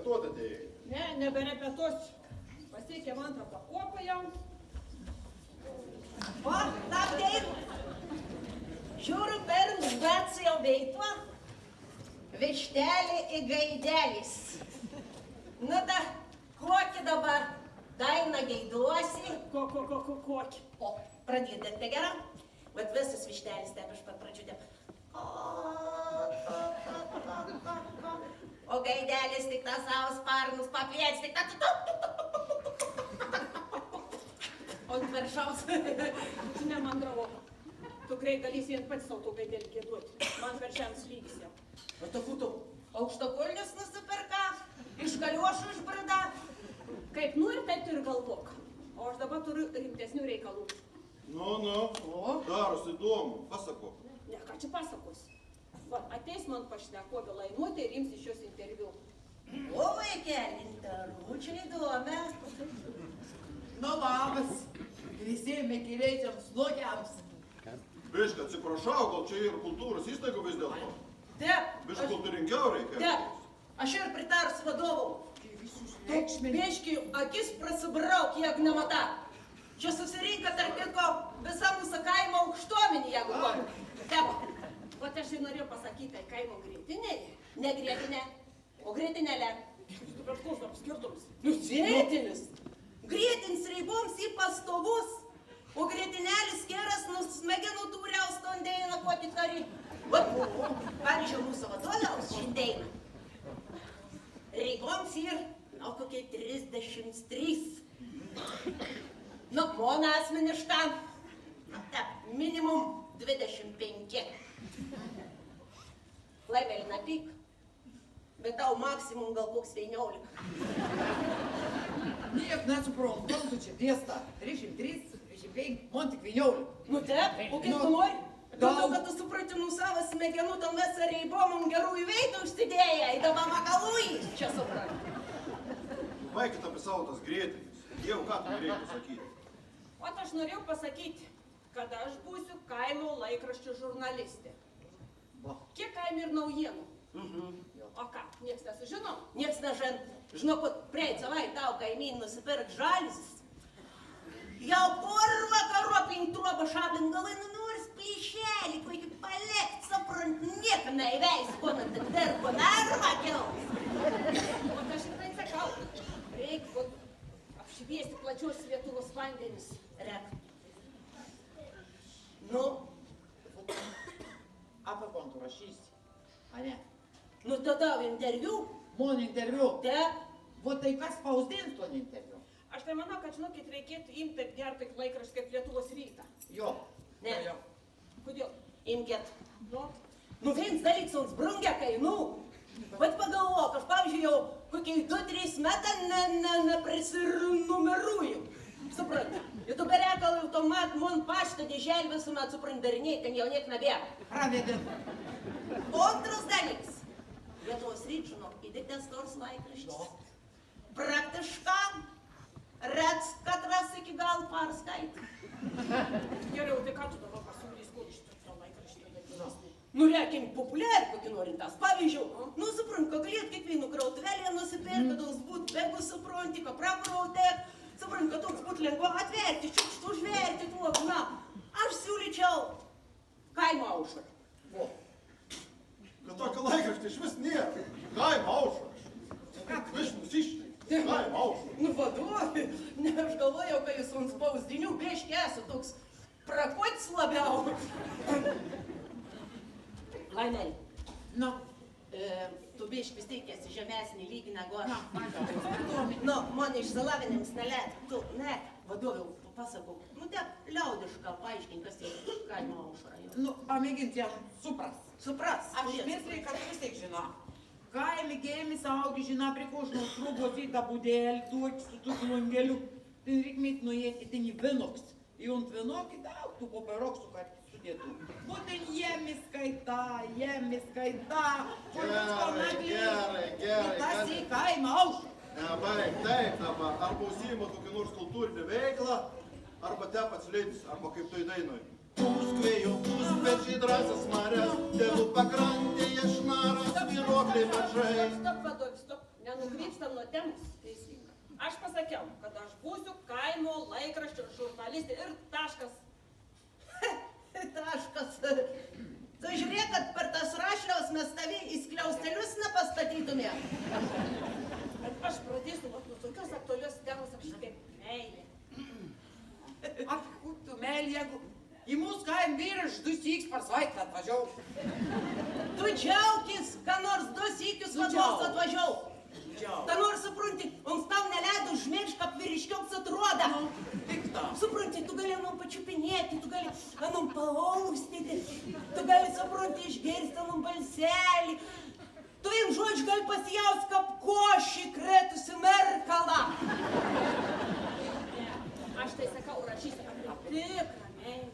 repetuoti atėjai? Ne, neberepetuosiu. Pasiekėm antrą pakopą jau. O, tabdėjai. Žiūriu per žvets jau veiklą. Vištelė į gaidelis. Nu da, kokį dabar dainą geiduosi? Kokį? O, pradėdėte gerą? Vat visas vištelis taip iš pat pradžių taip. O gaidelis tik tą savo sparnus paplėts, tik tą... O viršaus. Tu nemandravo. Tu greit galėsi vien pats savo tų gaidelį gėduoti. Man viršiams lygis jau. O tu būtų aukštakulnius nusipirka, iš kaliošų išbrida. Kaip nori, taip tu ir galvok. O aš dabar turiu rimtesnių reikalų. Nu, darosi įdomu, pasakok. Ne, ką čia pasakos? Va, ateis man pašnekovė Laimuotė ir ims iš jos interviu. O, vaikeli, interviu čia įdomia. Nu, labas. Visiems mėgėliaičiams slogiams. Biškai, atsiprašau, gal čia ir kultūros įstaigų vis dėlto? Taip. Biškai kultūringiau reikia. Taip. Aš ir pritars vadovau. Biški, akis prasibrauk, jeigu nemata. Čia susirinka tarp kitko visa mūsų kaimo aukštuomenė, jeigu kom. Taip. O aš ir norėjau pasakyti, tai kaimo greitinė. Ne greitinė, o greitinėlė. Bet koks dar skirtumas? Greitinės. Greitins reiboms į pastovus, o greitinėlis keras smegenų tūriaus tondėjina, ko tik tari. Pavyzdžiui, mūsų vadovėlaus šiandieną. Reiboms ir, kokie 33. Nu, mano asmeniška, minimum 25. Laimėlį nepyk, bet tau maksimum gal koks 19. Niek nesuprantu, kam tu čia dėsta. 33, 35, man tik 19. Nu taip, o kaip tu nori? Todėl, kad tu supratinų savo smegenų tam visą reibomam gerųjų veidų užsidėję, įdama makalui, čia suprantu. Baikit apie savo tas greitinius. Jau ką tu norėjai pasakyti? O aš norėjau pasakyti, kad aš būsiu kaimo laikraščio žurnalistė. Kiek kaime ir naujienų? O ką, nieks nesužino? Nieks nežin. Žinau, kad prieit savai tau kaimyn nusipirk žalizis. Jau porva karopin truoba šablin galai, nors plyšelį, kokį palekt, suprant, niekam neįveis, ko ten dirbo, narva kils. O aš ir tai sakau, reikia apšviesti plačios Lietuvos vandenis. Rek. Nu, Apie ko tu rašysi? A ne? nu tada interviu. Mon interviu. Taip. Vo tai kas spausdins ton interviu? Aš tai manau, kad žinokit, reikėtų imti taip gerti laikraštį kaip Lietuvos rytą. Jo. Ne. Jo. Kodėl? Imkit. Nu, Viens dalyks mums brungia kainų. Bet pagalvok, aš pavyzdžiui jau kokiai 2-3 metai neprisinumeruoju. Suprantu. Ir tu berekal automat, mon paštą dėželį visuomet suprant darinėjai, ten jau niek nebėra. Pravedėm. O antras dalyks. Lietuvos ryt, žinok, įdėktas tors laikraštis. Praktiškam. Reds katras iki gal parskaitė. Geriau, tai ką tu dabar pasiūlys, kur iš to laikraštį? Nu, reikim populiarį kokį norintas. Pavyzdžiui, nu, suprant, ko galėt kiekvienu krautvelį nusipirkti, kad toks būt begu supranti, ko praprautėt. Suprant, kad toks būt lengva atverti, čiukštų užverti, tuok, na. Aš siūlyčiau kaimo aušrą. Kad tokio laikraštį iš vis nėra. Kaimo aušra. Viš nusišnai. Kaimo aušra. Nu, vadovai, ne, aš galvojau, kad jūs ant spausdinių biškį esate toks prakotis labiau. Laimėlį. Nu. Tu biškį vis tiek esi žemesnį lygį negu aš. Na, man gal. Nu, man išsilavinimas nelėt. Tu, ne, vadoviau, pasakau. Nu, taip, liaudišką paaiškink, kas tai kaimo aušra. Nu, pamėginti jam supras. Supras. Aš misliai, kad vis tiek žino. Kaime gėmis augi žina prie kožnos trubos į tą būdelį, duoti su tų langeliu. Tai reik mėt nuėti, ten į vinoks. Į ant vinokį daug tų poperoksų, kad sudėtų. Būtent jėmis kaita. Gerai. Tas į kaimą aušą. Baik, taip dabar. Arba užsiima kokią nors kultūrinę veiklą, arba tep atsileidus, arba kaip tai dainuoji. Puskvėjų, puspečiai drąsias marės, tėvų pakrantėje šnaras, vyruokliai mažai. Stop, vadovai, stop. Nenugriek. Nukrypstam nuo temos. Teisinga. Aš pasakiau, kad aš būsiu kaimo laikraščio žurnalistė ir taškas. Taškas. Tu žiūrėk, kad per tas rašliaus mes tavį į skliaustelius nepastatytume. Bet aš pradėsiu vat nuo tokios aktualios temos apšitai meilė. Kur tu meilė, jeigu į mūsų kaim vyras 2 sykius per savaitę atvažiau. Tu džiaukis, ką nors 2 sykius vadovas atvažiau. Džiauk. Ta nors supranti, mums tau neleido užmiršti, kaip vyriškioks atrodo. Tik tą. Supranti, tu gali anom pačiupinėti, tu gali anom paaustyti, tu gali, supranti, išgirsti anom balselį. Tu vien žodžiu gali pasijausti, kaip košį krėtusi merkalą. Aš tai sakau, rašysiu apie tikrą meilę.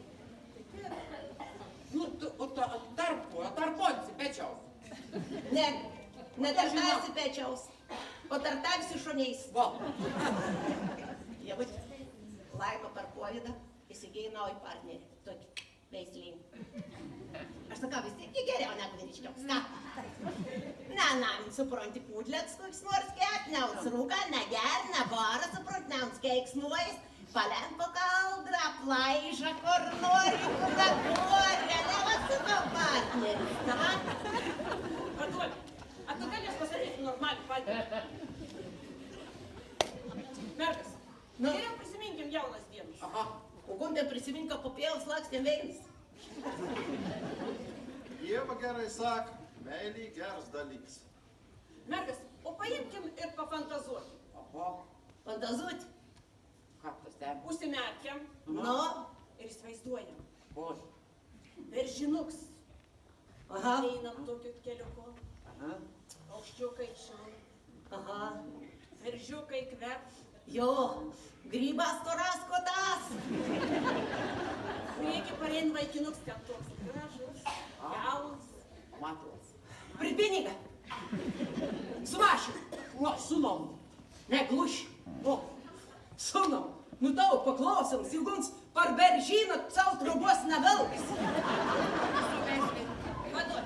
Nu, o tarponsi pečiaus. Ne, netartasi pečiaus, o tartasi šoniais. Va. Jeigu Laima per kovidą įsigėjo naują partnerį, tokį veislingą. Aš sakau, vis tiek geriau negu vyriškioks, ką? Na, supranti, pudlets koks nors ketniaus, rūka, neger, nebara, supranti, neuns keiksnuojas, palen po kaldrą, plaižą, kur nori, kur nori, nevasino partnerį, ką? Vadovė, a tu galės pasakyti normaliai padėti? Merkas, geriau prisiminkim jaunas dienas. Aha. O kundė prisiminka popėjaus lakstėm veinis. Ieva gerai sako, meilė geras dalykas. Merkas, o paimkim ir pafantazuokim. Aha. Fantazuoti. Ką tas ten? Užsimerkiam Nu, ir įsivaizduojam. Bože. Veržinuks. aha, Einam tokiu keliuku. Aha. Aukščiukai šil. aha. Veržiukai kvep. Jo, grybas toras kotas. Prieki parein vaikinuks ten toks gražus, jaunas. Matos. Pripinigą. Sumašim. O, sunom. Ne, gluši. O, sunam. Nu tau paklausams, jeigu par beržyną savo trobos nevelkas. Vadovė,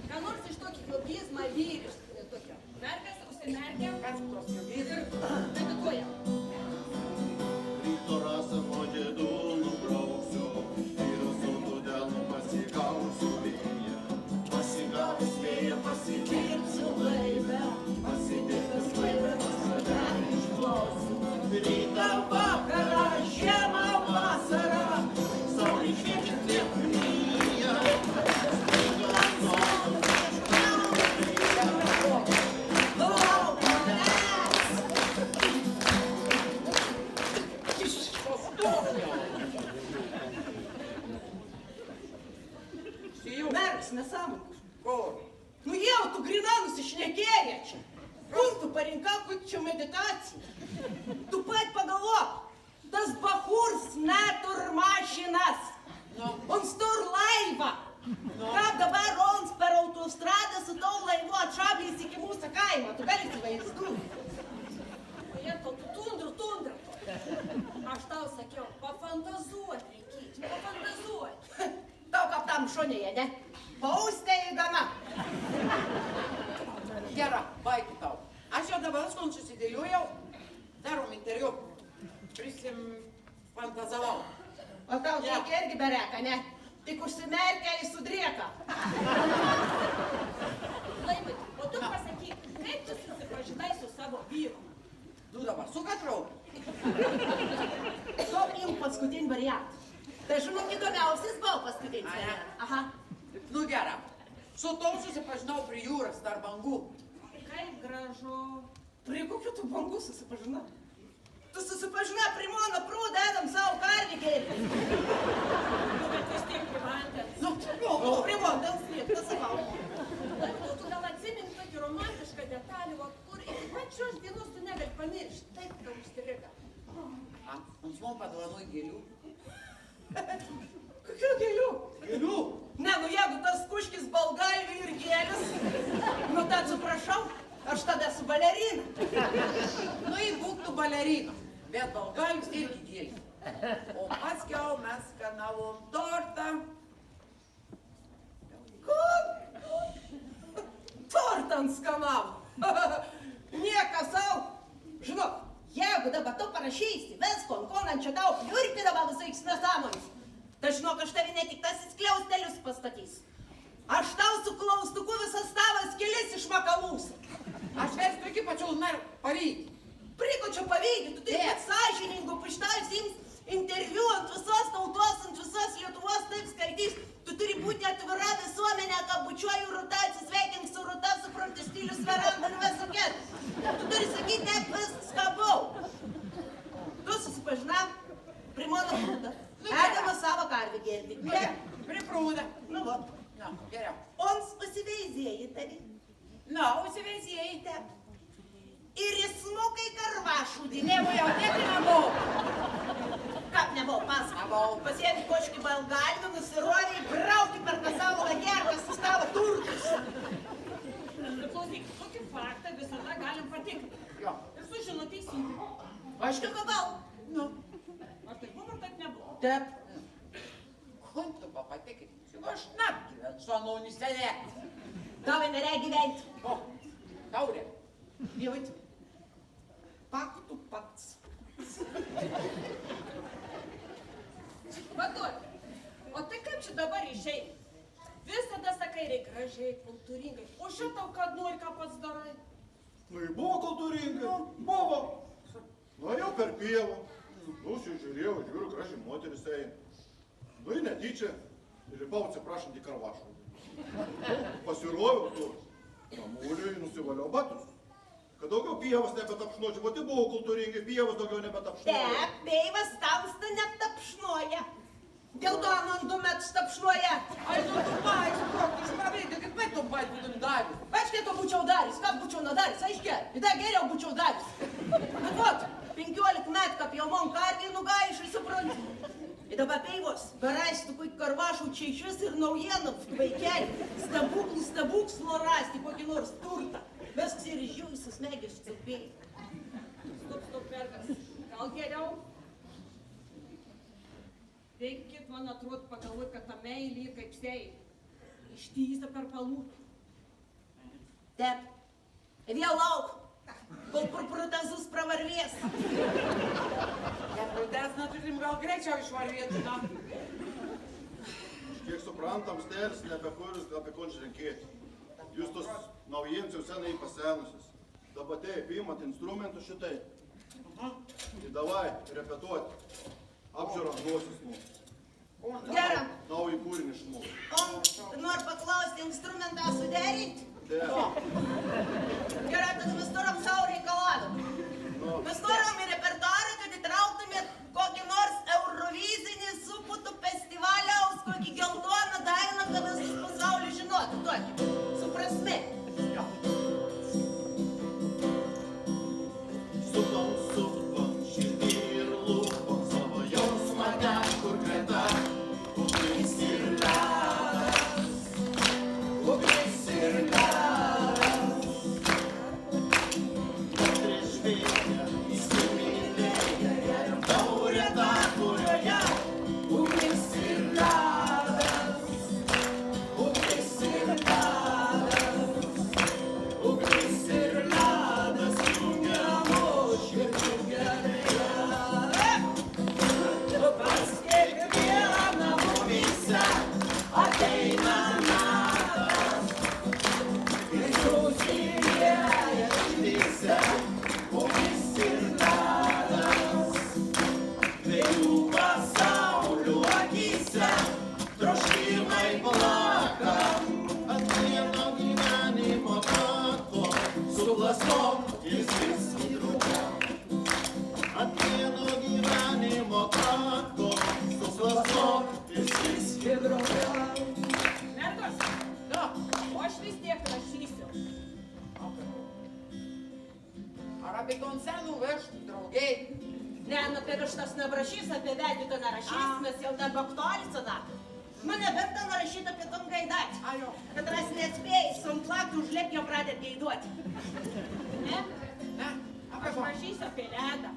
ką nors iš tokį lobizmą vyrišką tokio. Merkas, užsimerkiam Kas tos ir jogės? medituojam. Ryto rasą nuo dėdų nubrauksiu ir su todėl pasigausiu vėją. Pasigavus vėją pasikirpsiu laivę, pasidėtas laivę save išplausiu. Rytą vakarą, žiemą vasarą, saulė šviečia tiek lyja. Lauk manęs. Sijų. Merks, nesąmonė. Kur? Nu jau, tu grina nusišnekėję čia. Kur tu parinkau čia meditaciją? Tu pat pagalvok, tas bahurs netur mašinas. Nu. On stur laivą. Kaip dabar ons per autostradą su tau laivu atšablys iki mūsų kaimo. Tu gali įsivaizduoti. Jie to tundra. Aš tau sakiau, pafantazuot reikėtų, pafantazuot. Tau kaip tam šonėje, ne? Paustai gana. Gera, baigi tau. Aš jau dabar susidėliojau, darom interviu. Fantazavau. O tau reikia irgi bereka, ne? Tik užsimerkia į sudrieką. Laimai, o tu pasakyk, kaip tu susipažinai su savo vyru? Nu dabar, su Katrau. Stop im paskutinį variantą. Tai žinok, įdomiausias buvo paskutinis A, ne? variantas. Aha. Nu gera. Su tom susipažinau prie jūros dar bangų. Kaip gražu. Prie kokių tu bangų susipažinai? Tu susipažinai prie mano prūdą, edam savo karvį kėlį. Nu, bet vis tiek privantės. Nu, O prie vandens lieptas savau. Laimai, o tu gal atsimeni tokį romantišką detalį, va, kur iki pat šios dienos tu negali pamiršti. Taip tau užstriga. A, mums mum padovanoj gėlių. Kokių gėlių? Gėlių? Ne, nu jeigu tas kuškis balgalvių ir gėlis, nu tai atsiprašau, aš tada esu balerina. Nu, jei būtų balerina, bet balgalvis irgi gėlis. O paskiau mes skanavom tortą. Kur? Tortą ant skanavo. Niekas parašysi, visko, ko man čia tau pliurpidama visais nesąmonės. Tai žinok, aš tavi ne tik tas skliaustelius pastatys. Aš tau su klaustuku visas tavas kelis išmakalūsi. Aš verstu iki pačios mer pavydį. Priko čia pavydį, tu turi būti sąžiningu, paštavus jums interviu ant visos tautos, ant visos Lietuvos taip skaitys. Tu turi būti atvira visuomenė, kad bučiuoju rūta, atsisveikink su rūta, supranti stilius veranda ir visokiet. Tu turi sakyti, net viskas ką buvau. Tu susipažinam, primono prūdą. Edama savo karvį gerbi. Priprūda. Nu, va. Na, geriau. Ons užsiveizėjai tavi. Na, užsiveizėjai. Taip. Ir įsmukai karvašų dinė. Nevo jau tiek nebuvo. Kap nebuvo, pasakau. Pasiemi koškį balgalvių, nusirodė, brauki per tą savo lagerką su tavo turtus. Klausyk, tokį faktą visada galim patikrinti. Jo. Ir sužino teisybę. Aš tik gal. Nu. Ar tai buvo, ar taip nebuvo? Taip. Kuntu papatikrinsiu. Aš napgyvent su anūnis senė. Tau nereikia gyventi. O, taurė. Jauti. Paktų pats. Vadovė, o tai kaip čia dabar išeina? Visada sakai, reikia gražiai, kultūringai. O šitau, kad nori, ką pats darai. Nu, ir buvo kultūringai. Buvo. Nuėjau per pievą. Nusižiūrėjau, žiūriu, graži moteris eina. Nu, ir netyčia. Ir lipau atsiprašant į karvašų. Pasiroviau tu. Mamuliui nusivaliau batus. Kad daugiau pievas nebetapšnuočiau, o tai buvo kultūringai, pievas daugiau nebetapšnuoja. Taip, pievas tamsta netapšnuoja. Dėl to man 2 metus tapšnuoja. Ai, nu tu bai, sprokti, iš pavydį, kad bai tu bai būtum darys. Aiškiai to būčiau darys, ką būčiau nedarys, aiškiai. Ir dar geriau būčiau darys. Bet vot, 15 metų, kaip jau man karvį nugaišai, suprantu. Ir dabar peivos, beraisti kaip karvašų čia iš vis ir naujienams, vaikeliai. Stebuklų rasti kokį nors turtą. Viskas ir iš jų visus medžius cilpėjai. Stop, vergas. Gal geriau? Reikėt, man atrodo, pagalvoti, kad ta meilė kaip sėjai. Ištysta per palūpį. Taip. Ir vėl lauk, kol prutazus pravarvės. Neprudesna turim gal greičiau išvarvėti, na. Kiek suprantam, stėlis nebekuris, apie ko šnekėti. Jūs tos naujiems jau senai pasenusius. Dabar tai pimat instrumentus šitai. Tai davai, repetuoti. Apžiūrant nosis mums. Gerai. Naują kūrinį išmokti. O nori paklausti instrumentą suderinti? Taip. Gerai, tada mes turim savo reikalavimą. Mes turim į repertuarą, kad įtrauktumėt kokį nors eurovizinį suputų festivaliaus, kokį geltoną dainą, kad visus pasaulį žinotų. Tokį. Su prasme. Supam, širdį ir lūpam, savo jausmą kažkur greta. Ugnis ir ledas, ugnis ir ledas. Prieš vėją įsimylėję, geriam taurę tą, kurioje ugnis ir ledas, ugnis ir ledas, ugnis ir ledas, jungia mus širdžių gelmėje. Pas kiekvieną mumyse ateina metas ir susilieja širdyse ugnis ir ledas. Dviejų pasaulių akyse troškimai plaka ant vieno gyvenimo tako su klastom ir skirsi drauge. Ant vieno gyvenimo tako su klastom ir skirsi drauge. Mergos, Na, o aš vis tiek rašysiu. ar apie konsenų vežtų, draugiai? Ne, nu apie vištas nebrašys, apie vedį to nerašys, mes jau dar baktualis sana. Mane verta narašyti apie tom gaidatį. Ajo. Kad ras neatspėjai, sunplaktų užlėp jau pradėt gaiduoti. Ne? Ne, apie Aš ko? rašysiu apie ledą,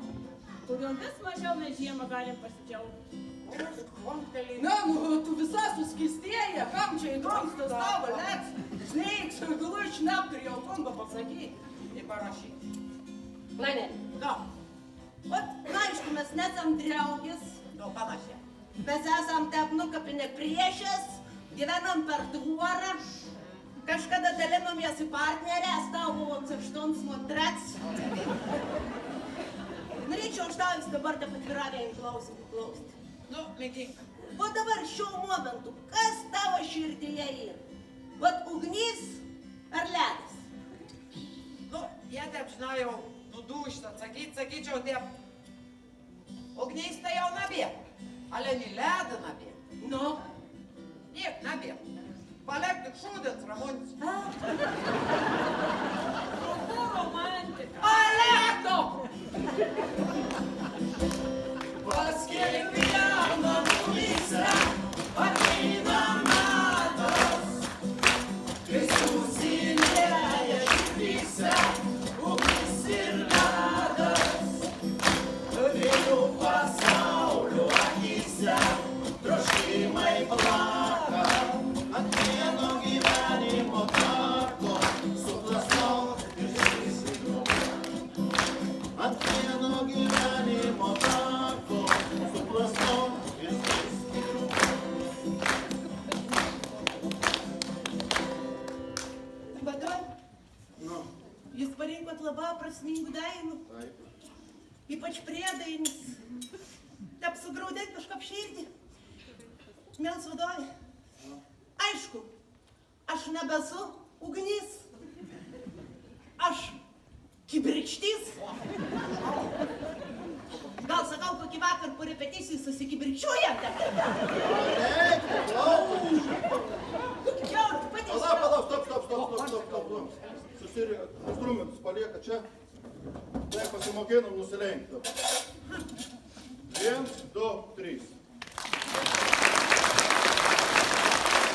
kuriuo vis mažiau mes žiemą galim pasidžiaugti. Skvontelį. Na, nu, tu visa suskistėja, kam čia įdomus tas tavo, lets, sneiks, gulu išnapti ir jau trumpa pasakyti. Ir parašyti. Planė, Na, Ot, na, aišku, mes nesam draugės, Nu, panašiai. mes esam taip nukapinę priešės, gyvenam per tvorą, kažkada dalinomės į partnerės, tau buvo 8 motrets. Norėčiau aš tavęs dabar taip atviravę klausti. Nu, mėgink. O dabar šiuo momentu, kas tavo širdyje yra? Vat ugnis ar ledas? Nu, jie taip žinojau, nudušta, sakyčiau, taip. Ugniais tai jau nabė, ale ne ledą nabė. Nu? Niek nabė. Paliek tik šūdins, Ramonis. Kokia romantika. Aleto! Pas kiekvieną mumyse ateina metas, kai susilieja širdyse ugnis ir ledas. Dviejų pasaulių akyse troškimai plaka, ant vieno gyvenimo tako suklastau ir susigraužiu. Ant vieno gyvenimo tako suklastau ir susigraužiu. Vadoj, Nu, jūs parinkot labai prasmingų dainų, taip. ypač priedainis. Taip sugraudėt kažkap širdį. Mėls vadovė, aišku, aš nebesu ugnis. Aš kibirkštis. Gal sakau, kokį vakar po repeticijų susikibirkščiuojam? Eik, plauk. Jau, patys. Palauk, stop. Susirė, instrumentus palieka čia. Tai pasimokinam nusilenkti. 1, 2, 3.